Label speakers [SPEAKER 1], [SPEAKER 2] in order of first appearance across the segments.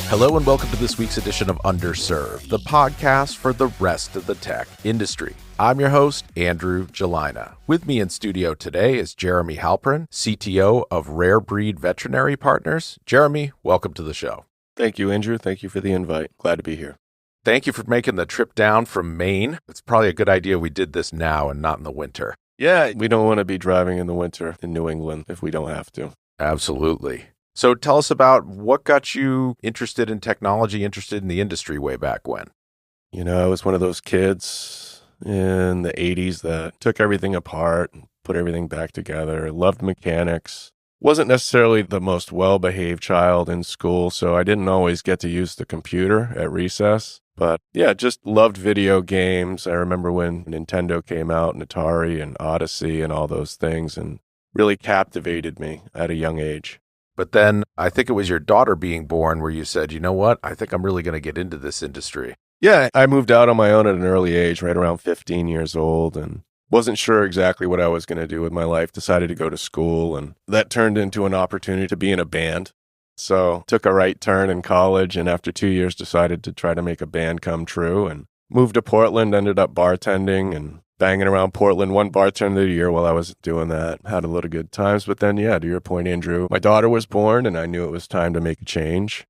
[SPEAKER 1] Hello and welcome to this week's edition of Underserved, the podcast for the rest of the tech industry. I'm your host, Andrew Gelina. With me in studio today is Jeremy Halperin, CTO of Rare Breed Veterinary Partners. Jeremy, welcome to the show.
[SPEAKER 2] Thank you, Andrew. Thank you for the invite. Glad to be here.
[SPEAKER 1] Thank you for making the trip down from Maine. It's probably a good idea we did this now and not in the winter.
[SPEAKER 2] Yeah, we don't want to be driving in the winter in New England if we don't have to.
[SPEAKER 1] Absolutely. So tell us about what got you interested in technology, interested in the industry way back when.
[SPEAKER 2] You know, I was one of those kids in the 80s that took everything apart and put everything back together, loved mechanics. Wasn't necessarily the most well-behaved child in school, so I didn't always get to use the computer at recess. But yeah, just loved video games. I remember when Nintendo came out and Atari and Odyssey and all those things, and really captivated me at a young age.
[SPEAKER 1] But then I think it was your daughter being born where you said, you know what, I think I'm really going to get into this industry.
[SPEAKER 2] Yeah, I moved out on my own at an early age, right around 15 years old, and wasn't sure exactly what I was going to do with my life. Decided to go to school, and that turned into an opportunity to be in a band. So took a right turn in college, and after 2 years decided to try to make a band come true, and moved to Portland, ended up bartending and banging around Portland, won bartender of the year while I was doing that. Had a lot of good times. But then, yeah, to your point, Andrew, my daughter was born and I knew it was time to make a change.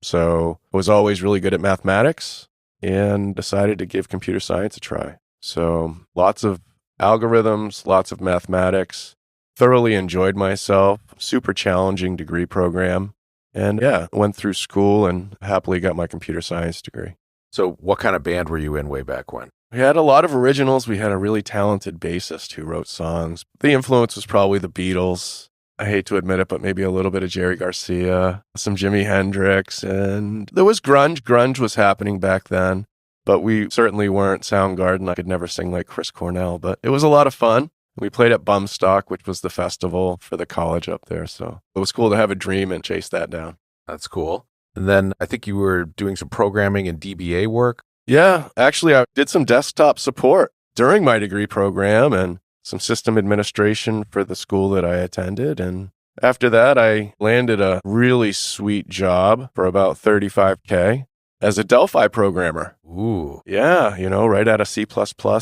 [SPEAKER 2] So I was always really good at mathematics and decided to give computer science a try. So lots of algorithms, lots of mathematics, thoroughly enjoyed myself, super challenging degree program. And yeah, went through school and happily got my computer science degree.
[SPEAKER 1] So what kind of band were you in way back when?
[SPEAKER 2] We had a lot of originals. We had a really talented bassist who wrote songs. The influence was probably the Beatles. I hate to admit it, but maybe a little bit of Jerry Garcia, some Jimi Hendrix, and there was grunge. Grunge was happening back then, but we certainly weren't Soundgarden. I could never sing like Chris Cornell, but it was a lot of fun. We played at Bumstock, which was the festival for the college up there, so it was cool to have a dream and chase that down.
[SPEAKER 1] That's cool. And then I think you were doing some programming and DBA work.
[SPEAKER 2] Yeah, actually, I did some desktop support during my degree program and some system administration for the school that I attended. And after that, I landed a really sweet job for about $35K as a Delphi programmer.
[SPEAKER 1] Ooh.
[SPEAKER 2] Yeah, you know, right out of C++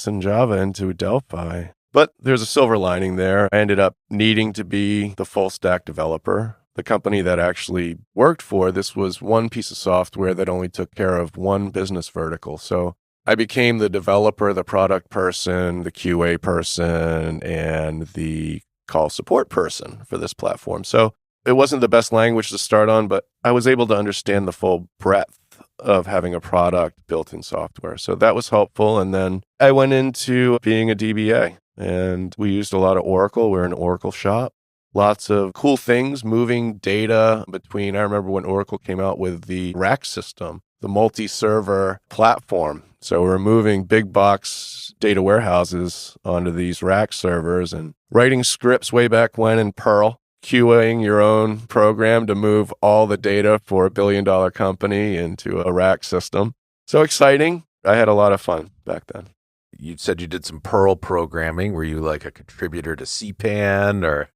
[SPEAKER 2] and Java into Delphi. But there's a silver lining there. I ended up needing to be the full stack developer. The company that actually worked for, this was one piece of software that only took care of one business vertical. So I became the developer, the product person, the QA person, and the call support person for this platform. So it wasn't the best language to start on, but I was able to understand the full breadth of having a product built in software. So that was helpful. And then I went into being a DBA, and we used a lot of Oracle. We're an Oracle shop. Lots of cool things, moving data between. I remember when Oracle came out with the rack system, the multi-server platform. So we're moving big box data warehouses onto these rack servers and writing scripts way back when in Perl, QAing your own program to move all the data for a billion-dollar company into a rack system. So exciting. I had a lot of fun back then.
[SPEAKER 1] You said you did some Perl programming. Were you like a contributor to CPAN or...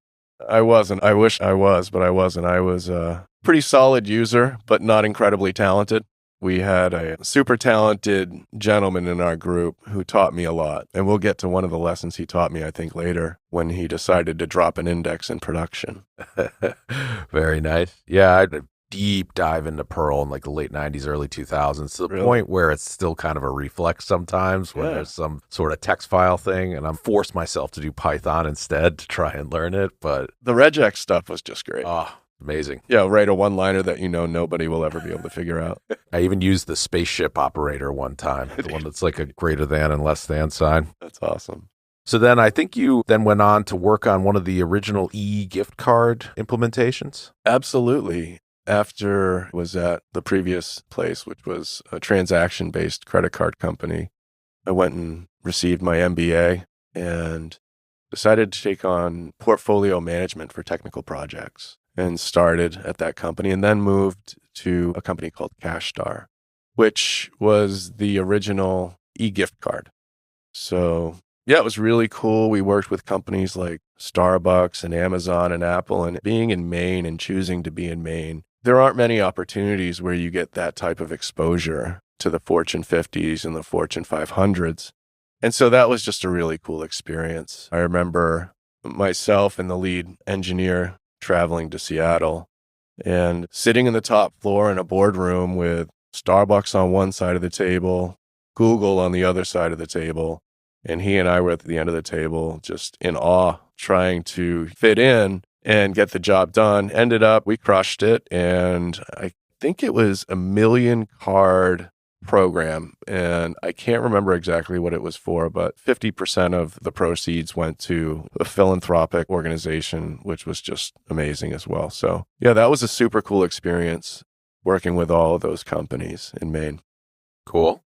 [SPEAKER 2] I wasn't. I wish I was, but I wasn't. I was a pretty solid user, but not incredibly talented. We had a super talented gentleman in our group who taught me a lot. And we'll get to one of the lessons he taught me, I think, later when he decided to drop an index in production.
[SPEAKER 1] Very nice. Yeah, I had a deep dive into Perl in like the late 90s, early 2000s, to the point where it's still kind of a reflex sometimes when there's some sort of text file thing, and I'm forced myself to do Python instead to try and learn it. But
[SPEAKER 2] the regex stuff was just great.
[SPEAKER 1] Oh, amazing.
[SPEAKER 2] Yeah, write a one-liner that you know nobody will ever be able to figure out.
[SPEAKER 1] I even used the spaceship operator one time, the one that's like a greater than and less than sign.
[SPEAKER 2] That's awesome.
[SPEAKER 1] So then I think you then went on to work on one of the original e-gift card implementations.
[SPEAKER 2] Absolutely. After I was at the previous place, which was a transaction-based credit card company, I went and received my MBA and decided to take on portfolio management for technical projects and started at that company and then moved to a company called CashStar, which was the original e-gift card. So Yeah, it was really cool. We worked with companies like Starbucks and Amazon and Apple, and being in Maine and choosing to be in Maine, there aren't many opportunities where you get that type of exposure to the Fortune 50s and the Fortune 500s. And so that was just a really cool experience. I remember myself and the lead engineer traveling to Seattle and sitting in the top floor in a boardroom with Starbucks on one side of the table, Google on the other side of the table. And he and I were at the end of the table, just in awe, trying to fit in and get the job done. Ended up, we crushed it. And I think it was a 1,000,000 card program. And I can't remember exactly what it was for, but 50% of the proceeds went to a philanthropic organization, which was just amazing as well. So yeah, that was a super cool experience working with all of those companies in Maine.
[SPEAKER 1] Cool.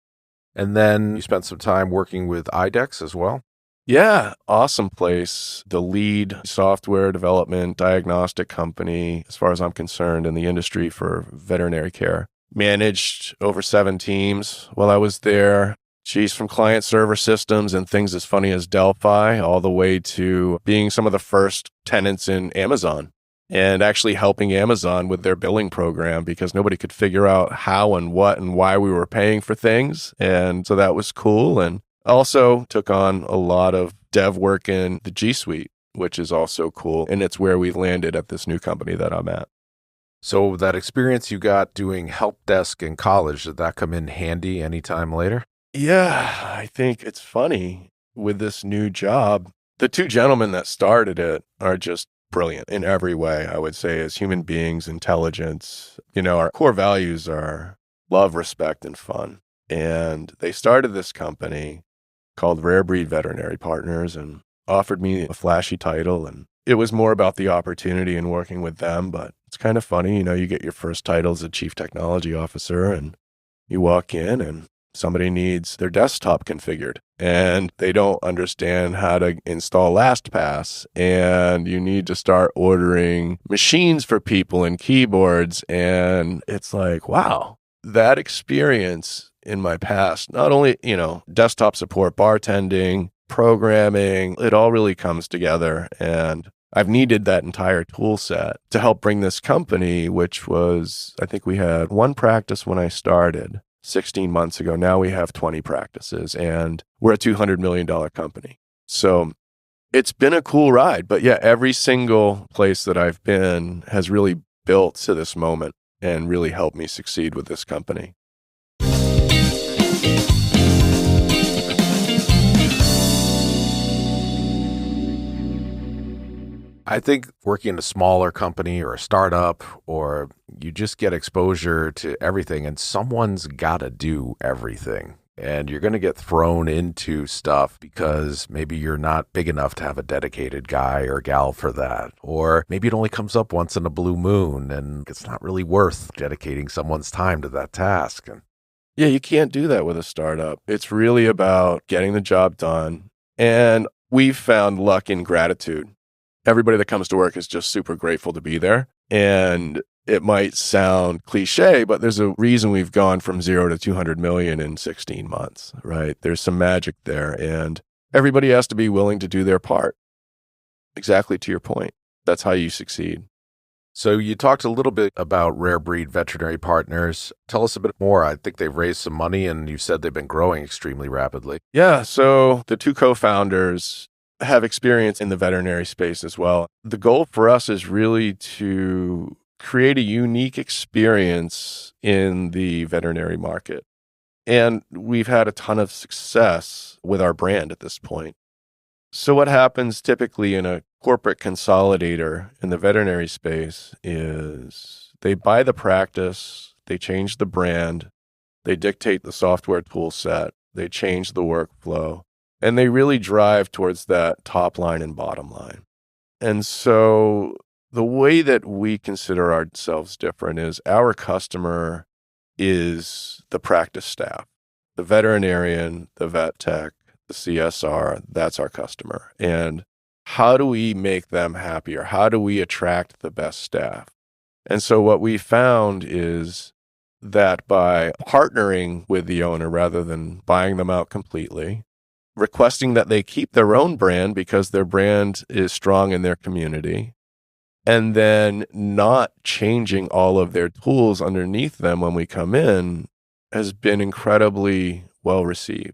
[SPEAKER 1] And then you spent some time working with IDEX as well?
[SPEAKER 2] Yeah, awesome place. The lead software development diagnostic company, as far as I'm concerned, in the industry for veterinary care. Managed over 7 teams while I was there. Geez, from client server systems and things as funny as Delphi, all the way to being some of the first tenants in Amazon. And actually helping Amazon with their billing program because nobody could figure out how and what and why we were paying for things. And so that was cool. And also took on a lot of dev work in the G Suite, which is also cool. And it's where we landed at this new company that I'm at.
[SPEAKER 1] So that experience you got doing help desk in college, did that come in handy anytime later?
[SPEAKER 2] Yeah, I think it's funny with this new job. The 2 gentlemen that started it are just brilliant in every way, I would say, as human beings, intelligence. Our core values are love, respect, and fun. And they started this company called Rare Breed Veterinary Partners and offered me a flashy title. And it was more about the opportunity and working with them. But it's kind of funny, you get your first title as a chief technology officer and you walk in and somebody needs their desktop configured and they don't understand how to install LastPass, and you need to start ordering machines for people and keyboards. And it's like, wow, that experience in my past, not only, desktop support, bartending, programming, it all really comes together. And I've needed that entire tool set to help bring this company, which was, I think we had 1 practice when I started 16 months ago. Now we have 20 practices and we're a $200 million company. So it's been a cool ride. But yeah, every single place that I've been has really built to this moment and really helped me succeed with this company.
[SPEAKER 1] I think working in a smaller company or a startup, or you just get exposure to everything and someone's got to do everything. And you're going to get thrown into stuff because maybe you're not big enough to have a dedicated guy or gal for that. Or maybe it only comes up once in a blue moon and it's not really worth dedicating someone's time to that task.
[SPEAKER 2] Yeah, you can't do that with a startup. It's really about getting the job done. And we've found luck in gratitude. Everybody that comes to work is just super grateful to be there. And it might sound cliche, but there's a reason we've gone from 0 to 200 million in 16 months, right? There's some magic there. And everybody has to be willing to do their part. Exactly to your point. That's how you succeed.
[SPEAKER 1] So you talked a little bit about Rare Breed Veterinary Partners. Tell us a bit more. I think they've raised some money and you said they've been growing extremely rapidly.
[SPEAKER 2] Yeah. So the 2 co-founders have experience in the veterinary space as well. The goal for us is really to create a unique experience in the veterinary market. And we've had a ton of success with our brand at this point. So what happens typically in a corporate consolidator in the veterinary space is they buy the practice, they change the brand, they dictate the software tool set, they change the workflow, and they really drive towards that top line and bottom line. And so the way that we consider ourselves different is our customer is the practice staff, the veterinarian, the vet tech, the CSR, that's our customer. And how do we make them happier? How do we attract the best staff? And so what we found is that by partnering with the owner rather than buying them out completely, requesting that they keep their own brand because their brand is strong in their community, and then not changing all of their tools underneath them when we come in has been incredibly well received.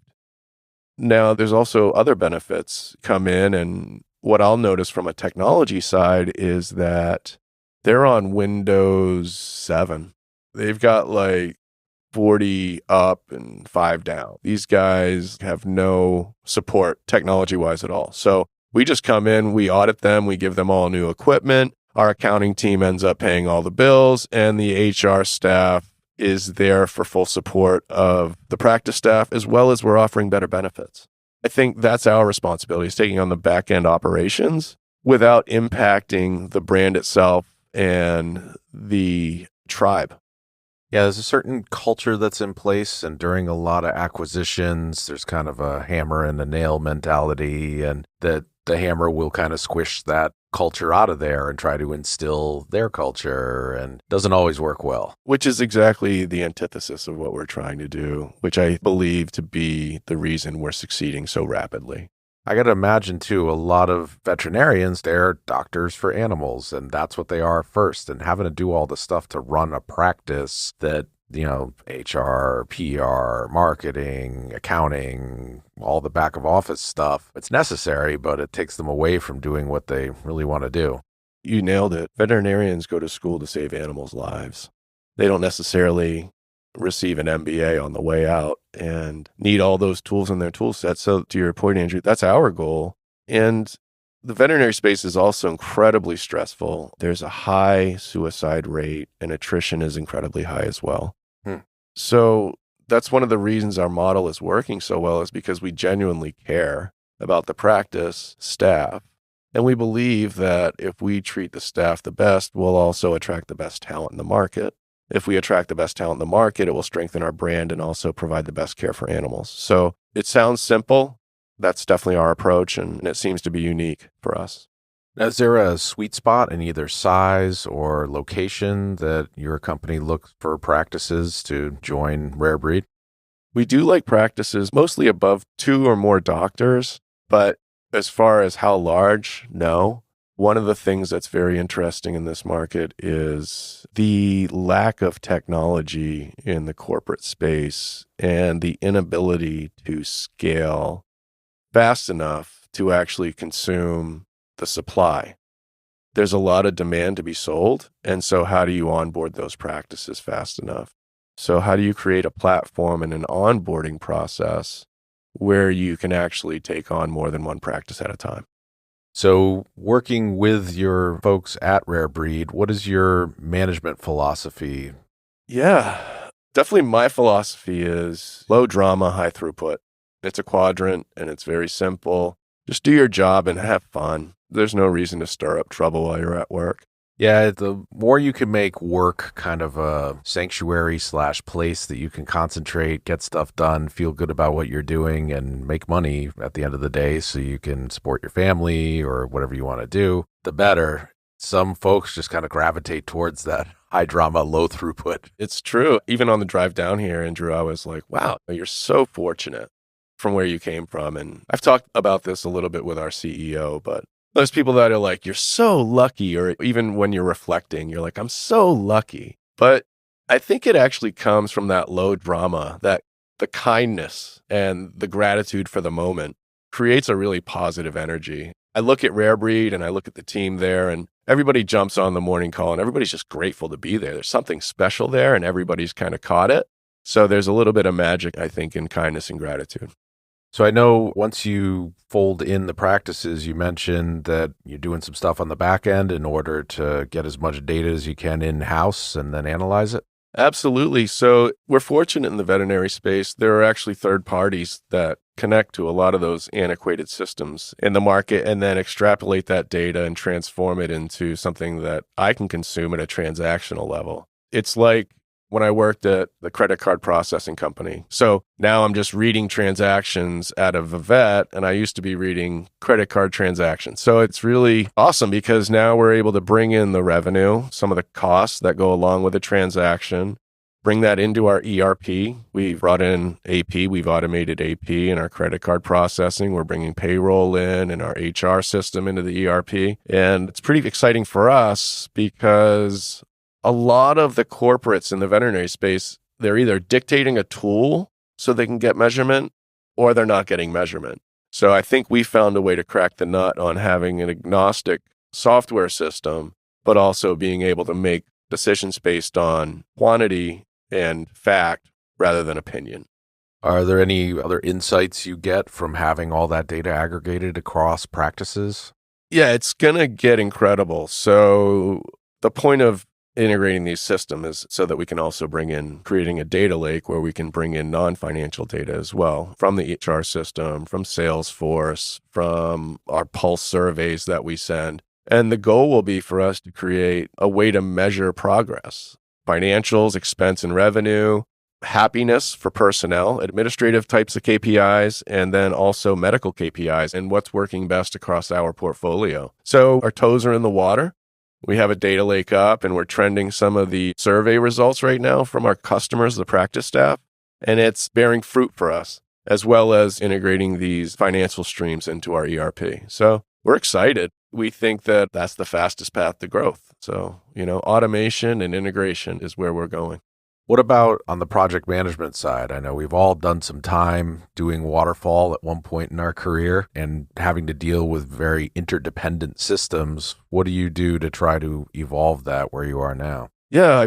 [SPEAKER 2] Now, there's also other benefits come in, and what I'll notice from a technology side is that they're on Windows 7. They've got like 40 up and 5 down. These guys have no support technology-wise at all. So we just come in, we audit them, we give them all new equipment. Our accounting team ends up paying all the bills, and the HR staff is there for full support of the practice staff, as well as we're offering better benefits. I think that's our responsibility, is taking on the back-end operations without impacting the brand itself and the tribe.
[SPEAKER 1] Yeah, there's a certain culture that's in place, and during a lot of acquisitions, there's kind of a hammer and a nail mentality, and that the hammer will kind of squish that culture out of there and try to instill their culture, and doesn't always work well.
[SPEAKER 2] Which is exactly the antithesis of what we're trying to do, which I believe to be the reason we're succeeding so rapidly.
[SPEAKER 1] I got to imagine, too, a lot of veterinarians, they're doctors for animals, and that's what they are first. And having to do all the stuff to run a practice that, HR, PR, marketing, accounting, all the back of office stuff, it's necessary, but it takes them away from doing what they really want to do.
[SPEAKER 2] You nailed it. Veterinarians go to school to save animals' lives. They don't necessarily receive an MBA on the way out and need all those tools in their tool set. So to your point, Andrew, that's our goal. And the veterinary space is also incredibly stressful. There's a high suicide rate, and attrition is incredibly high as well. So that's one of the reasons our model is working so well, is because we genuinely care about the practice staff. And we believe that if we treat the staff the best, we'll also attract the best talent in the market. If we attract the best talent in the market, it will strengthen our brand and also provide the best care for animals. So it sounds simple. That's definitely our approach, and it seems to be unique for us.
[SPEAKER 1] Is there a sweet spot in either size or location that your company looks for practices to join Rare Breed?
[SPEAKER 2] We do like practices mostly above 2 or more doctors, but as far as how large, no. One of the things that's very interesting in this market is the lack of technology in the corporate space and the inability to scale fast enough to actually consume the supply. There's a lot of demand to be sold, and so how do you onboard those practices fast enough? So how do you create a platform and an onboarding process where you can actually take on more than one practice at a time?
[SPEAKER 1] So working with your folks at Rare Breed, what is your management philosophy?
[SPEAKER 2] Yeah, definitely my philosophy is low drama, high throughput. It's a quadrant and it's very simple. Just do your job and have fun. There's no reason to stir up trouble while you're at work.
[SPEAKER 1] Yeah, the more you can make work kind of a sanctuary/place that you can concentrate, get stuff done, feel good about what you're doing, and make money at the end of the day so you can support your family or whatever you want to do, the better. Some folks just kind of gravitate towards that high drama, low throughput.
[SPEAKER 2] It's true. Even on the drive down here, Andrew, I was like, wow, you're so fortunate from where you came from. And I've talked about this a little bit with our CEO, but there's people that are like, you're so lucky, or even when you're reflecting, you're like, I'm so lucky. But I think it actually comes from that low drama, that the kindness and the gratitude for the moment creates a really positive energy. I look at Rare Breed and I look at the team there, and everybody jumps on the morning call and everybody's just grateful to be there. There's something special there and everybody's kind of caught it. So there's a little bit of magic, I think, in kindness and gratitude.
[SPEAKER 1] So I know once you fold in the practices, you mentioned that you're doing some stuff on the back end in order to get as much data as you can in-house and then analyze it?
[SPEAKER 2] Absolutely. So we're fortunate in the veterinary space. There are actually third parties that connect to a lot of those antiquated systems in the market and then extrapolate that data and transform it into something that I can consume at a transactional level. It's like when I worked at the credit card processing company. So now I'm just reading transactions out of a vet, and I used to be reading credit card transactions. So it's really awesome because now we're able to bring in the revenue, some of the costs that go along with a transaction, bring that into our ERP. We've brought in AP. We've automated AP in our credit card processing. We're bringing payroll in and our HR system into the ERP. And it's pretty exciting for us because a lot of the corporates in the veterinary space, they're either dictating a tool so they can get measurement or they're not getting measurement. So I think we found a way to crack the nut on having an agnostic software system, but also being able to make decisions based on quantity and fact rather than opinion.
[SPEAKER 1] Are there any other insights you get from having all that data aggregated across practices?
[SPEAKER 2] Yeah, it's going to get incredible. So the point of integrating these systems is so that we can also creating a data lake where we can bring in non-financial data as well from the HR system, from Salesforce, from our pulse surveys that we send. And the goal will be for us to create a way to measure progress, financials, expense and revenue, happiness for personnel, administrative types of KPIs, and then also medical KPIs and what's working best across our portfolio. So our toes are in the water. We have a data lake up and we're trending some of the survey results right now from our customers, the practice staff, and it's bearing fruit for us, as well as integrating these financial streams into our ERP. So we're excited. We think that that's the fastest path to growth. So, automation and integration is where we're going.
[SPEAKER 1] What about on the project management side? I know we've all done some time doing waterfall at one point in our career and having to deal with very interdependent systems. What do you do to try to evolve that where you are now?
[SPEAKER 2] Yeah,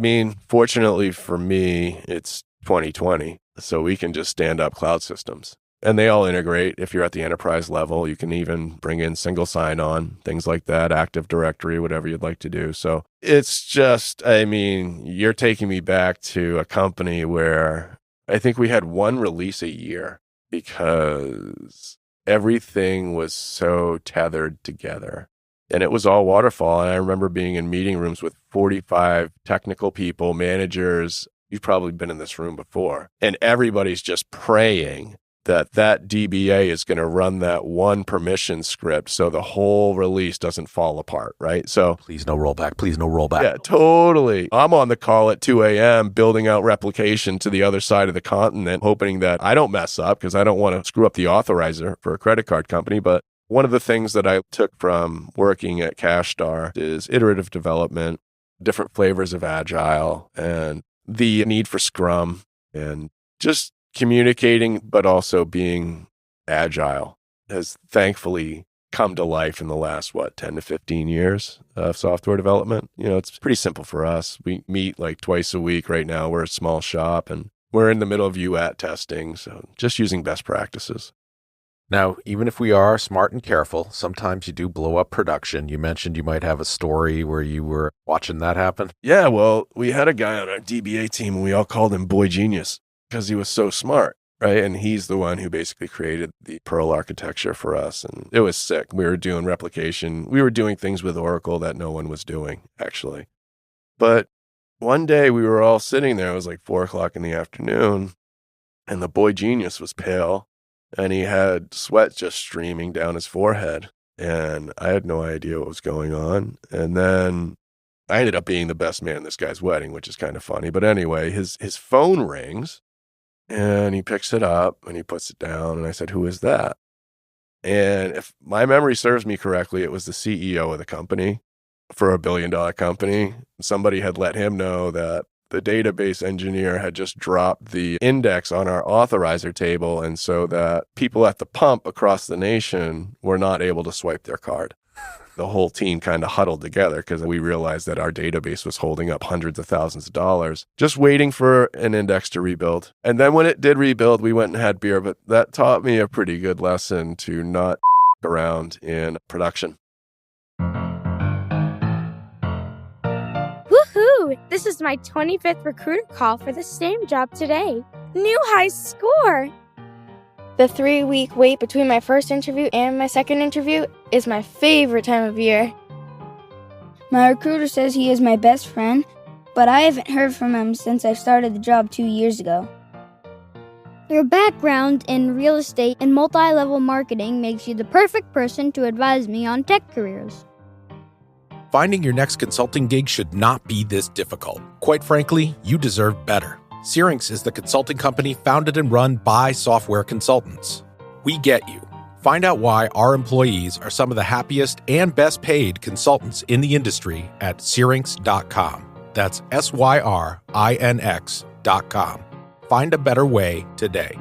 [SPEAKER 2] fortunately for me, it's 2020, so we can just stand up cloud systems. And they all integrate. If you're at the enterprise level, you can even bring in single sign-on, things like that, Active Directory, whatever you'd like to do. So it's just, you're taking me back to a company where I think we had one release a year because everything was so tethered together. And it was all waterfall. And I remember being in meeting rooms with 45 technical people, managers. You've probably been in this room before. And everybody's just praying that DBA is going to run that one permission script so the whole release doesn't fall apart, right? So
[SPEAKER 1] please no rollback, please no rollback.
[SPEAKER 2] Yeah, totally. I'm on the call at 2 a.m. building out replication to the other side of the continent, hoping that I don't mess up because I don't want to screw up the authorizer for a credit card company. But one of the things that I took from working at CashStar is iterative development, different flavors of agile, and the need for Scrum, and just communicating, but also being agile has thankfully come to life in the last, 10 to 15 years of software development. It's pretty simple for us. We meet like twice a week right now. We're a small shop and we're in the middle of UAT testing. So just using best practices.
[SPEAKER 1] Now, even if we are smart and careful, sometimes you do blow up production. You mentioned you might have a story where you were watching that happen.
[SPEAKER 2] Yeah, well, we had a guy on our DBA team and we all called him Boy Genius, because he was so smart, right? And he's the one who basically created the Perl architecture for us. And it was sick. We were doing replication. We were doing things with Oracle that no one was doing, actually. But one day we were all sitting there. It was like 4:00 in the afternoon. And the Boy Genius was pale. And he had sweat just streaming down his forehead. And I had no idea what was going on. And then I ended up being the best man in this guy's wedding, which is kind of funny. But anyway, his phone rings. And he picks it up and he puts it down. And I said, "Who is that?" And if my memory serves me correctly, it was the CEO of the company for $1 billion company. Somebody had let him know that the database engineer had just dropped the index on our authorizer table. And so that people at the pump across the nation were not able to swipe their card. The whole team kind of huddled together because we realized that our database was holding up hundreds of thousands of dollars, just waiting for an index to rebuild. And then when it did rebuild, we went and had beer, but that taught me a pretty good lesson to not around in production.
[SPEAKER 3] Woohoo! This is my 25th recruiter call for the same job today. New high score! The 3-week wait between my first interview and my second interview is my favorite time of year.
[SPEAKER 4] My recruiter says he is my best friend, but I haven't heard from him since I started the job 2 years ago.
[SPEAKER 5] Your background in real estate and multi-level marketing makes you the perfect person to advise me on tech careers.
[SPEAKER 6] Finding your next consulting gig should not be this difficult. Quite frankly, you deserve better.
[SPEAKER 1] Syrinx is the consulting company founded and run by software consultants. We get you. Find out why our employees are some of the happiest and best paid consultants in the industry at syrinx.com. That's SYRINX.com. Find a better way today.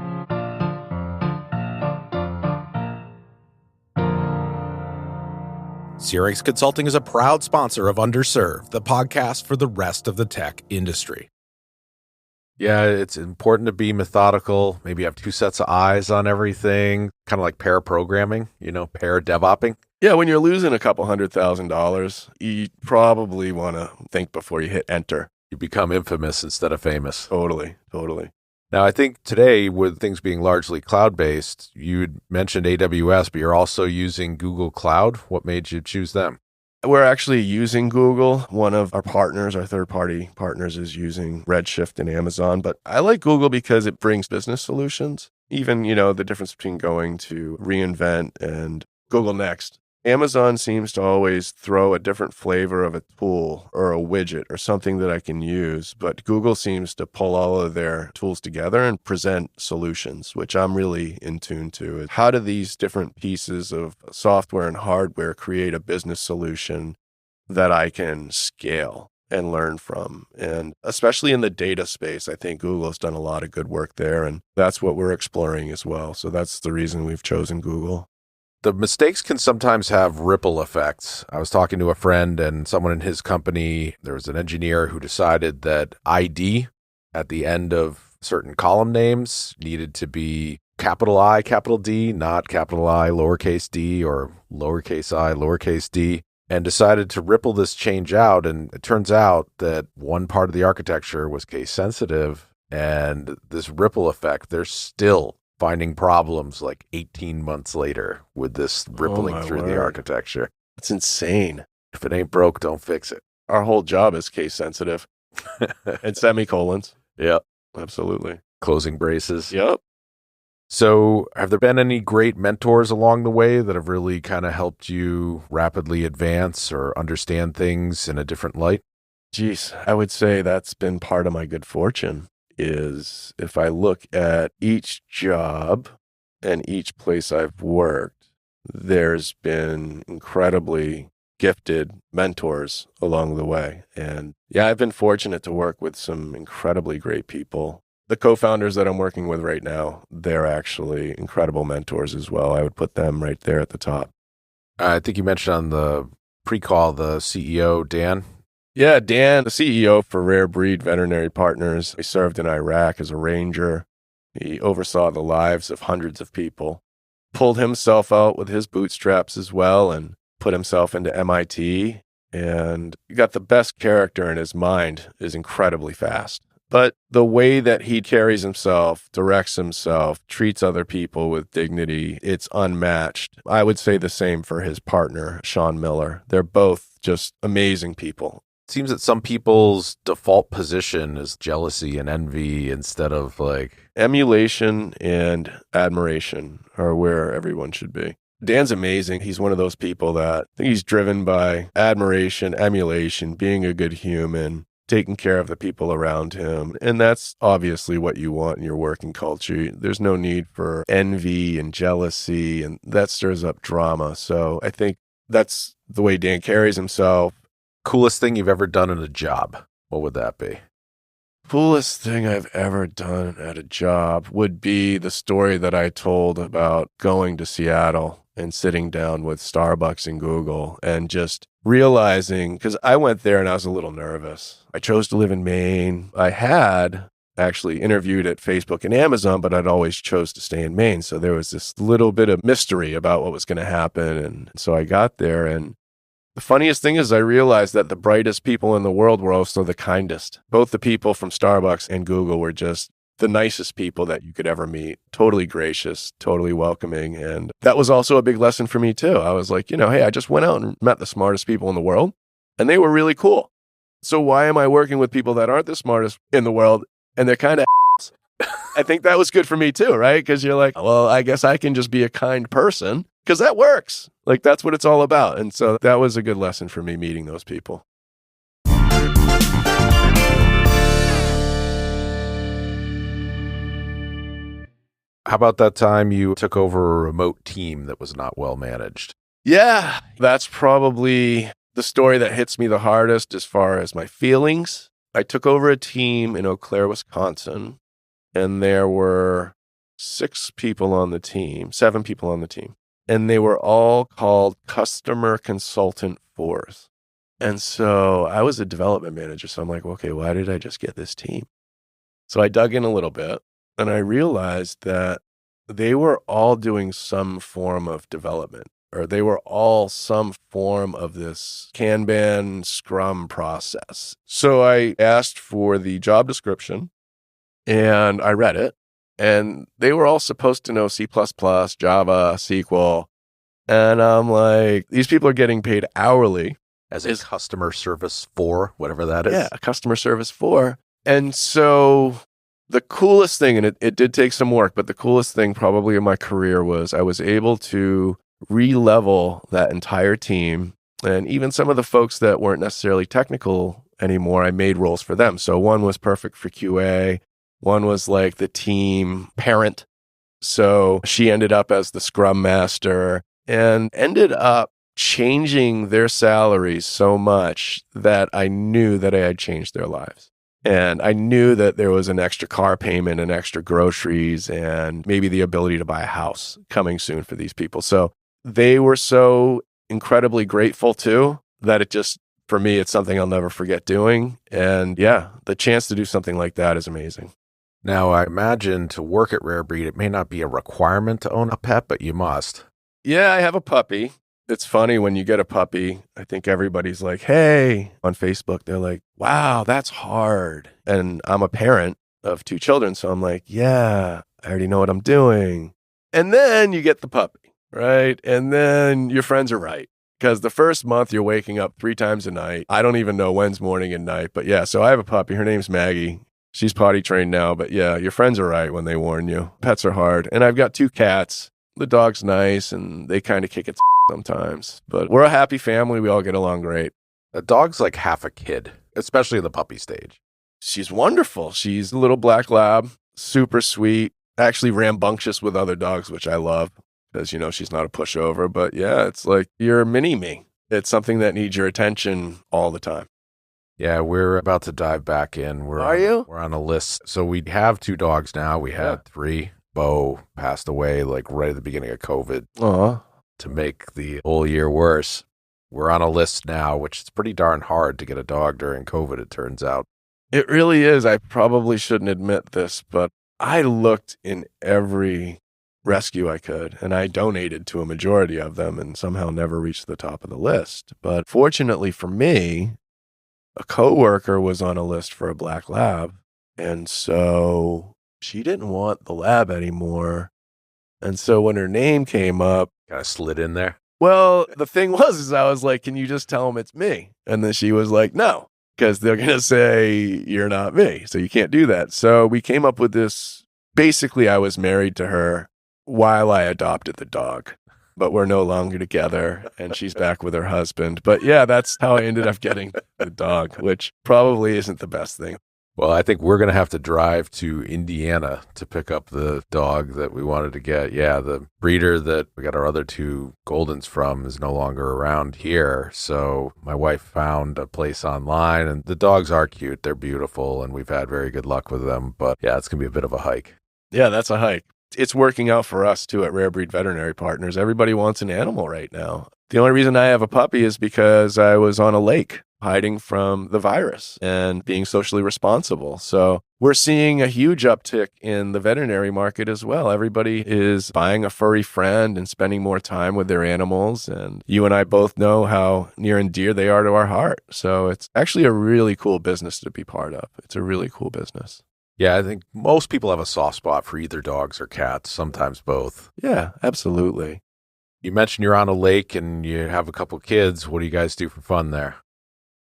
[SPEAKER 1] Syrinx Consulting is a proud sponsor of Underserved, the podcast for the rest of the tech industry. Yeah, it's important to be methodical. Maybe have two sets of eyes on everything, kind of like pair programming, pair DevOpping.
[SPEAKER 2] Yeah, when you're losing a couple $100,000, you probably want to think before you hit enter.
[SPEAKER 1] You become infamous instead of famous.
[SPEAKER 2] Totally.
[SPEAKER 1] Now, I think today, with things being largely cloud-based, you'd mentioned AWS, but you're also using Google Cloud. What made you choose them?
[SPEAKER 2] We're actually using Google. One of our partners, our third-party partners, is using Redshift and Amazon. But I like Google because it brings business solutions. Even, the difference between going to reInvent and Google Next. Amazon seems to always throw a different flavor of a tool or a widget or something that I can use. But Google seems to pull all of their tools together and present solutions, which I'm really in tune to. How do these different pieces of software and hardware create a business solution that I can scale and learn from? And especially in the data space, I think Google has done a lot of good work there. And that's what we're exploring as well. So that's the reason we've chosen Google.
[SPEAKER 1] The mistakes can sometimes have ripple effects. I was talking to a friend and someone in his company. There was an engineer who decided that ID at the end of certain column names needed to be capital I, capital D, not capital I, lowercase d, or lowercase I, lowercase d, and decided to ripple this change out. And it turns out that one part of the architecture was case sensitive, and this ripple effect, they're still finding problems like 18 months later with this rippling through the architecture.
[SPEAKER 2] That's insane.
[SPEAKER 1] If it ain't broke, don't fix it.
[SPEAKER 2] Our whole job is case sensitive and semicolons.
[SPEAKER 1] Yep.
[SPEAKER 2] Absolutely.
[SPEAKER 1] Closing braces.
[SPEAKER 2] Yep.
[SPEAKER 1] So have there been any great mentors along the way that have really kind of helped you rapidly advance or understand things in a different light?
[SPEAKER 2] Geez, I would say that's been part of my good fortune. Is if I look at each job and each place I've worked, there's been incredibly gifted mentors along the way. And yeah, I've been fortunate to work with some incredibly great people. The co-founders that I'm working with right now, they're actually incredible mentors as well. I would put them right there at the top.
[SPEAKER 1] I think you mentioned on the pre-call the CEO, Dan.
[SPEAKER 2] Yeah, Dan, the CEO for Rare Breed Veterinary Partners. He served in Iraq as a ranger. He oversaw the lives of hundreds of people, pulled himself out with his bootstraps as well, and put himself into MIT. And he got the best character in his mind, is incredibly fast. But the way that he carries himself, directs himself, treats other people with dignity, it's unmatched. I would say the same for his partner, Sean Miller. They're both just amazing people.
[SPEAKER 1] It seems that some people's default position is jealousy and envy instead of
[SPEAKER 2] emulation and admiration are where everyone should be. Dan's amazing. He's one of those people that I think he's driven by admiration, emulation, being a good human, taking care of the people around him. And that's obviously what you want in your working culture. There's no need for envy and jealousy, and that stirs up drama. So I think that's the way Dan carries himself.
[SPEAKER 1] Coolest thing you've ever done in a job? What would that be?
[SPEAKER 2] Coolest thing I've ever done at a job would be the story that I told about going to Seattle and sitting down with Starbucks and Google and just realizing, because I went there and I was a little nervous. I chose to live in Maine. I had actually interviewed at Facebook and Amazon, but I'd always chose to stay in Maine. So there was this little bit of mystery about what was going to happen. And so I got there, and the funniest thing is I realized that the brightest people in the world were also the kindest. Both the people from Starbucks and Google were just the nicest people that you could ever meet. Totally gracious, totally welcoming. And that was also a big lesson for me too. I was like, hey, I just went out and met the smartest people in the world, and they were really cool. So why am I working with people that aren't the smartest in the world and they're kind of I think that was good for me too, right? Because you're like, well, I guess I can just be a kind person because that works. That's what it's all about. And so that was a good lesson for me, meeting those people.
[SPEAKER 1] How about that time you took over a remote team that was not well managed?
[SPEAKER 2] Yeah, that's probably the story that hits me the hardest as far as my feelings. I took over a team in Eau Claire, Wisconsin, and there were 7 people on the team, and they were all called customer consultant 4s. And so I was a development manager, so I'm like, okay, why did I just get this team? So I dug in a little bit, and I realized that they were all doing some form of development, or they were all some form of this Kanban Scrum process. So I asked for the job description, and I read it, and they were all supposed to know C++, Java, SQL. And I'm like, these people are getting paid hourly.
[SPEAKER 1] As a customer service 4, whatever that is.
[SPEAKER 2] Yeah, a customer service 4. And so the coolest thing, and it did take some work, but the coolest thing probably in my career was I was able to re-level that entire team. And even some of the folks that weren't necessarily technical anymore, I made roles for them. So one was perfect for QA. One was like the team parent. So she ended up as the Scrum Master and ended up changing their salaries so much that I knew that I had changed their lives. And I knew that there was an extra car payment and extra groceries and maybe the ability to buy a house coming soon for these people. So they were so incredibly grateful too that it just, for me, it's something I'll never forget doing. And yeah, the chance to do something like that is amazing.
[SPEAKER 1] Now, I imagine to work at Rare Breed, it may not be a requirement to own a pet, but you must.
[SPEAKER 2] Yeah, I have a puppy. It's funny when you get a puppy, I think everybody's like, hey, on Facebook, they're like, wow, that's hard. And I'm a parent of 2 children. So I'm like, yeah, I already know what I'm doing. And then you get the puppy, right? And then your friends are right. Because the first month you're waking up 3 times a night. I don't even know when's morning and night. But yeah, so I have a puppy. Her name's Maggie. She's potty trained now. But yeah, your friends are right when they warn you. Pets are hard. And I've got 2 cats. The dog's nice and they kind of kick its sometimes. But we're a happy family. We all get along great.
[SPEAKER 1] A dog's like half a kid, especially in the puppy stage.
[SPEAKER 2] She's wonderful. She's a little black lab, super sweet, actually rambunctious with other dogs, which I love because, she's not a pushover. But yeah, it's like you're a mini me. It's something that needs your attention all the time.
[SPEAKER 1] Yeah, we're about to dive back in.
[SPEAKER 2] Are you?
[SPEAKER 1] We're on a list. So we have 2 dogs now. We had 3. Bo passed away like right at the beginning of COVID. To make the whole year worse. We're on a list now, which is pretty darn hard to get a dog during COVID, it turns out.
[SPEAKER 2] It really is. I probably shouldn't admit this, but I looked in every rescue I could, and I donated to a majority of them and somehow never reached the top of the list. But fortunately for me, a coworker was on a list for a black lab, and so she didn't want the lab anymore. And so when her name came up,
[SPEAKER 1] kind of slid in there.
[SPEAKER 2] Well, the thing was, I was like, can you just tell them it's me? And then she was like, no, because they're going to say you're not me. So you can't do that. So we came up with this. Basically, I was married to her while I adopted the dog, but we're no longer together and she's back with her husband. But yeah, that's how I ended up getting the dog, which probably isn't the best thing.
[SPEAKER 1] Well, I think we're going to have to drive to Indiana to pick up the dog that we wanted to get. Yeah, the breeder that we got our other 2 Goldens from is no longer around here. So my wife found a place online, and the dogs are cute. They're beautiful, and we've had very good luck with them. But yeah, it's going to be a bit of a hike.
[SPEAKER 2] Yeah, that's a hike. It's working out for us, too, at Rare Breed Veterinary Partners. Everybody wants an animal right now. The only reason I have a puppy is because I was on a lake hiding from the virus and being socially responsible. So we're seeing a huge uptick in the veterinary market as well. Everybody is buying a furry friend and spending more time with their animals. And you and I both know how near and dear they are to our heart. So it's actually a really cool business to be part of. It's a really cool business.
[SPEAKER 1] Yeah, I think most people have a soft spot for either dogs or cats, sometimes both.
[SPEAKER 2] Yeah, absolutely.
[SPEAKER 1] You mentioned you're on a lake and you have a couple kids. What do you guys do for fun there?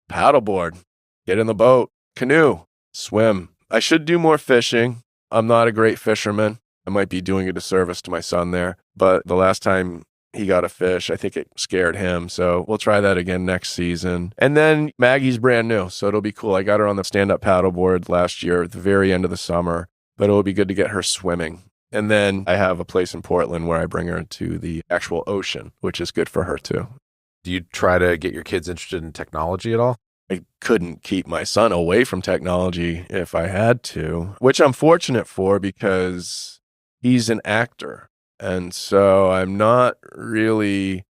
[SPEAKER 2] Paddleboard, get in the boat, canoe, swim. I should do more fishing. I'm not a great fisherman. I might be doing a disservice to my son there. But the last time he got a fish, I think it scared him. So we'll try that again next season. And then Maggie's brand new, so it'll be cool. I got her on the stand-up paddleboard last year at the very end of the summer. But it'll be good to get her swimming. And then I have a place in Portland where I bring her to the actual ocean, which is good for her too.
[SPEAKER 1] Do you try to get your kids interested in technology at all?
[SPEAKER 2] I couldn't keep my son away from technology if I had to, which I'm fortunate for because he's an actor. And so I'm not really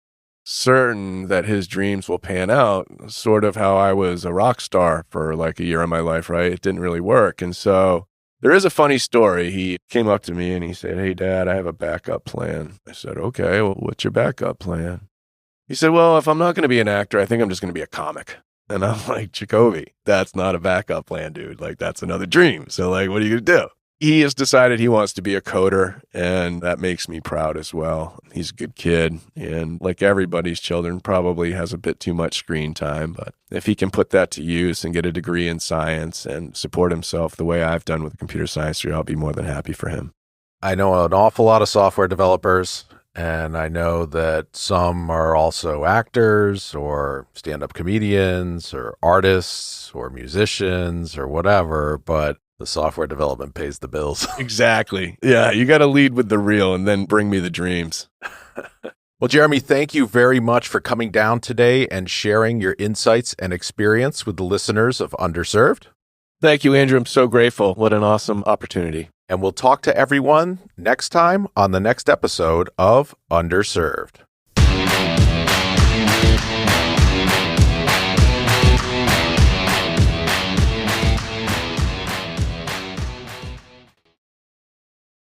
[SPEAKER 2] certain that his dreams will pan out, sort of how I was a rock star for like a year of my life, right? It didn't really work. And so there is a funny story. He came up to me and he said, "Hey, Dad, I have a backup plan." I said, "Okay, well, what's your backup plan?" He said, "Well, if I'm not going to be an actor, I think I'm just going to be a comic." And I'm like, "Jacoby, that's not a backup plan, dude. Like, that's another dream. So, like, what are you going to do?" He has decided he wants to be a coder, and that makes me proud as well. He's a good kid, and like everybody's children, probably has a bit too much screen time. But if he can put that to use and get a degree in science and support himself the way I've done with the computer science degree, I'll be more than happy for him.
[SPEAKER 1] I know an awful lot of software developers, and I know that some are also actors or stand-up comedians or artists or musicians or whatever, but the software development pays the bills.
[SPEAKER 2] Exactly. Yeah, you got to lead with the real and then bring me the dreams.
[SPEAKER 1] Well, Jeremy, thank you very much for coming down today and sharing your insights and experience with the listeners of Underserved.
[SPEAKER 2] Thank you, Andrew. I'm so grateful. What an awesome opportunity.
[SPEAKER 1] And we'll talk to everyone next time on the next episode of Underserved.